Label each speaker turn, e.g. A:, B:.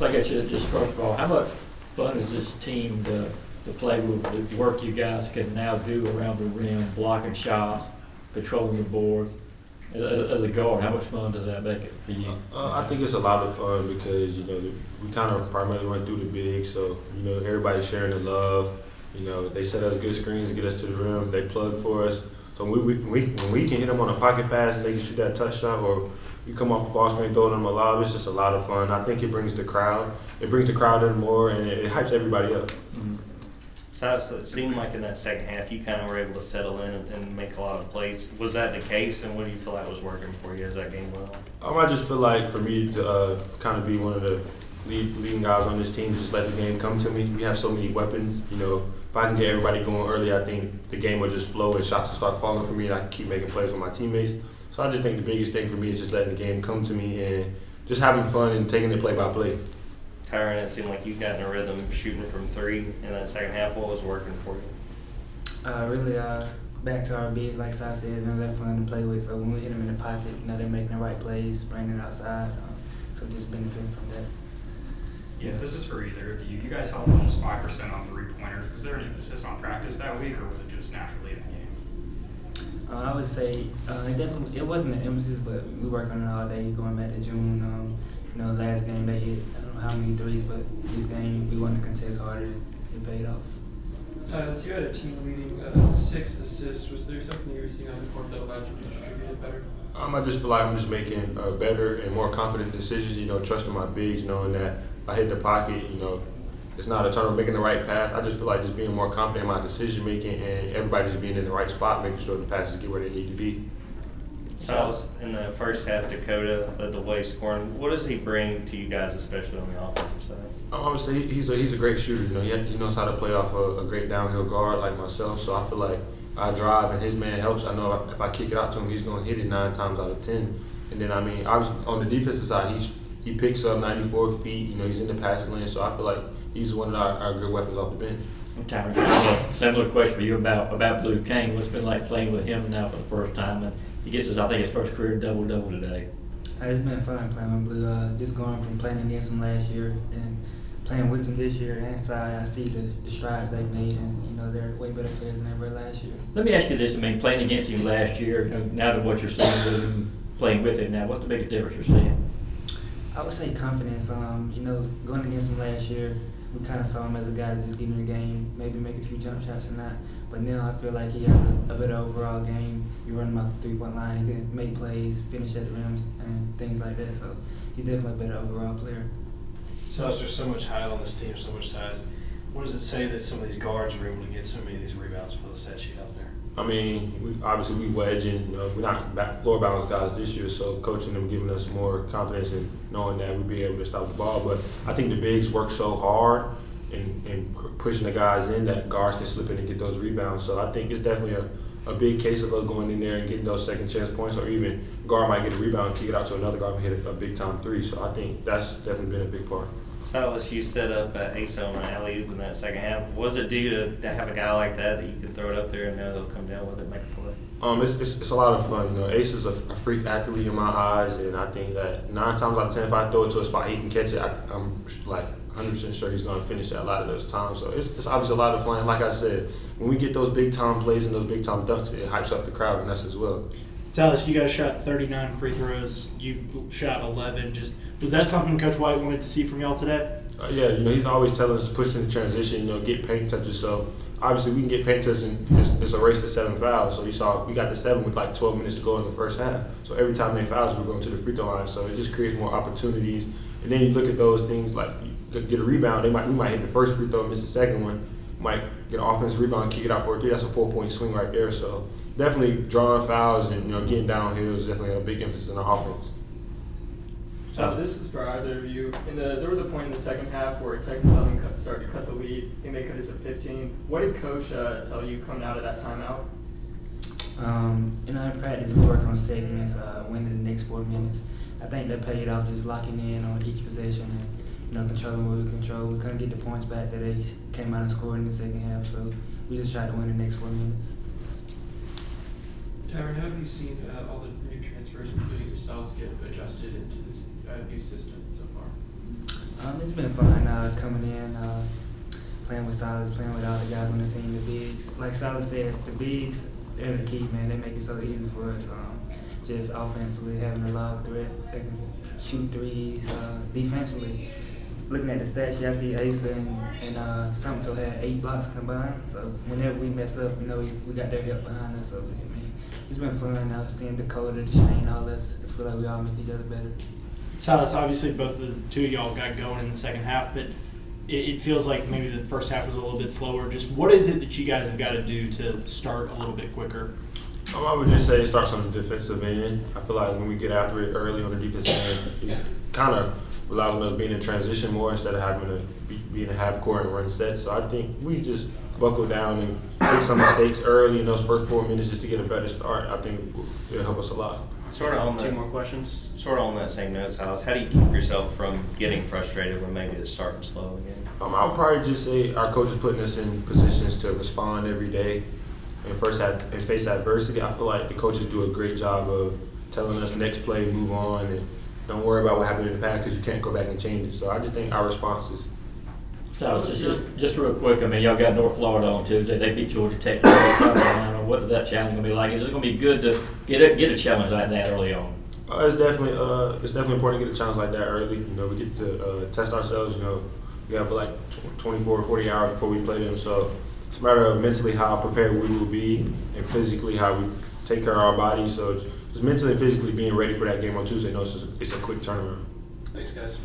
A: I got you just first of all, how much fun is this team to play with the work you guys can now do around the rim, blocking shots, controlling the boards? As a guard, how much fun does that make it for you?
B: I think it's a lot of fun because, we kind of primarily run through the big, so, everybody's sharing the love. They set us good screens to get us to the rim. They plug for us. So when we can hit them on a pocket pass and they can shoot that touch shot, or you come off the ball screen, throw them a lob, it's just a lot of fun. I think it brings the crowd. It brings the crowd in more, and it hypes everybody up.
C: Mm-hmm. So it seemed like in that second half you kind of were able to settle in and make a lot of plays. Was that the case, and what do you feel like was working for you as that game went on?
B: I just feel like for me to kind of be one of the leading guys on this team, just let the game come to me. We have so many weapons. If I can get everybody going early, I think the game will just flow and shots will start falling for me, and I can keep making plays with my teammates. So I just think the biggest thing for me is just letting the game come to me and just having fun and taking it play by play.
C: Tyrin, it seemed like you got in a rhythm shooting from three in that second half. What was working for you?
D: Really, back to our bigs, like Silas said, they're fun to play with. So when we hit them in the pocket, they're making the right plays, spraying it outside. So just benefiting from that.
E: Yeah, this is for either of you. You guys held almost 5% on three-pointers. Was there an emphasis on practice that week, or was it just naturally in the game?
D: I would say it wasn't an emphasis, but we worked on it all day. Going back to June, last game they hit I don't know how many threes, but this game we wanted to contest harder. It paid off.
F: Silas, you had a team leading 6 assists. Was there something you were seeing on the court that allowed you to distribute it better?
B: I just feel like I'm just making better and more confident decisions. Trusting my bigs, knowing that if I hit the pocket, it's not a turnover, making the right pass. I just feel like just being more confident in my decision making and everybody just being in the right spot, making sure the passes get where they need to be.
C: Silas, in the first half, Dakota led the way scoring. What does he bring to you guys, especially on the offensive side?
B: I would say he's a great shooter. He knows how to play off a great downhill guard like myself. So I feel like I drive and his man helps. I know if I kick it out to him, he's going to hit it 9 times out of 10. And then obviously on the defensive side, he picks up 94 feet. He's in the passing lane. So I feel like he's one of our good weapons off the bench.
A: Tyron, similar question for you about Blue King. What's it been like playing with him now for the first time? And he gets his first career double-double today.
D: It's been fun playing with Blue. Just going from playing against him last year and playing with them this year and I see the strides they've made, and they're way better players than they were last year.
A: Let me ask you this: playing against him last year, now to what you're seeing with him, playing with him now, what's the biggest difference you're seeing?
D: I would say confidence. Going against him last year, we kind of saw him as a guy to just get in the game, maybe make a few jump shots or not. But now I feel like he has a better overall game. You run him off the three-point line, he can make plays, finish at the rims, and things like that. So he's definitely a better overall player.
G: So there's so much height on this team, so much size. What does it say that some of these guards are able to get so many of these rebounds for the set sheet out there?
B: We wedge and we're not floor balance guys this year, so coaching them, giving us more confidence and knowing that we'll be able to stop the ball. But I think the bigs work so hard and pushing the guys in that guards can slip in and get those rebounds. So I think it's definitely a big case of us going in there and getting those second chance points, or even guard might get a rebound and kick it out to another guard and hit a big time 3. So I think that's definitely been a big part.
C: Silas, you set up Asa on an alley-oop in that second half. Was it due to have a guy like that you can throw it up there and know they'll come down with it and make a play?
B: It's a lot of fun. Ace is a freak athlete in my eyes, and I think that 9 times out of 10, if I throw it to a spot he can catch it, I'm like 100% sure he's going to finish it a lot of those times. So it's obviously a lot of fun. Like I said, when we get those big time plays and those big time dunks, it hypes up the crowd and us as well.
H: Silas, you guys shot 39 free throws. You shot 11. Was that something Coach White wanted to see from y'all today?
B: Yeah, he's always telling us to push in the transition, get paint touches. So obviously we can get paint touches, and it's a race to 7 fouls. So you saw we got to 7 with like 12 minutes to go in the first half. So every time they fouls, we're going to the free throw line. So it just creates more opportunities. And then you look at those things like you get a rebound. We might hit the first free throw and miss the second one. Might get an offensive rebound and kick it out for a 3. That's a 4-point swing right there. So definitely drawing fouls and getting downhill is definitely a big emphasis in our offense.
F: This is for either of you. There was a point in the second half where Texas Southern started to cut the lead. I think they cut us at 15. What did Coach tell you coming out of that timeout?
D: In practice, we work on segments, winning the next 4 minutes. I think that paid off, just locking in on each possession and controlling what we control. We couldn't get the points back that they came out and scored in the second half, so we just tried to win the next 4 minutes.
F: Tyrin, how have you seen all the new transfers, including yourselves, get adjusted into this new system so
D: It's been fun coming in, playing with Silas, playing with all the guys on the team, the bigs. Like Silas said, the bigs, they're the key, man. They make it so easy for us. Just offensively, having a lob threat, they can shoot threes. Defensively, looking at the stats, I see Asa and Sumter had 8 blocks combined. So whenever we mess up, we got their help behind us. So I mean, it's been fun seeing Dakota, Shane, all us. I feel like we all make each other better.
H: Silas, obviously both the two of y'all got going in the second half, but it feels like maybe the first half was a little bit slower. Just what is it that you guys have got to do to start a little bit quicker?
B: I would just say it starts on the defensive end. I feel like when we get after it early on the defensive end, it kind of relies on us being in transition more instead of having to be in a half court and run sets. So I think we just buckle down and make some mistakes early in those first 4 minutes just to get a better start. I think it'll help us a lot.
C: Sort of on
G: Two
C: that,
G: more questions.
C: sort of on that same note, Silas, how do you keep yourself from getting frustrated when maybe it's starting slow again?
B: I would probably just say our coach is putting us in positions to respond every day and face adversity. I feel like the coaches do a great job of telling us next play, move on, and don't worry about what happened in the past because you can't go back and change it. So I just think our responses.
A: So just real quick, I mean, y'all got North Florida on Tuesday. They beat Georgia Tech. South Carolina. What is that challenge going to be like? Is it going to be good to get a challenge like that early on?
B: It's definitely important to get a challenge like that early. We get to test ourselves. We have like 24 or 40 hours before we play them. So it's a matter of mentally how prepared we will be and physically how we take care of our bodies. So just mentally and physically being ready for that game on Tuesday. It's a quick turnaround.
G: Thanks, guys.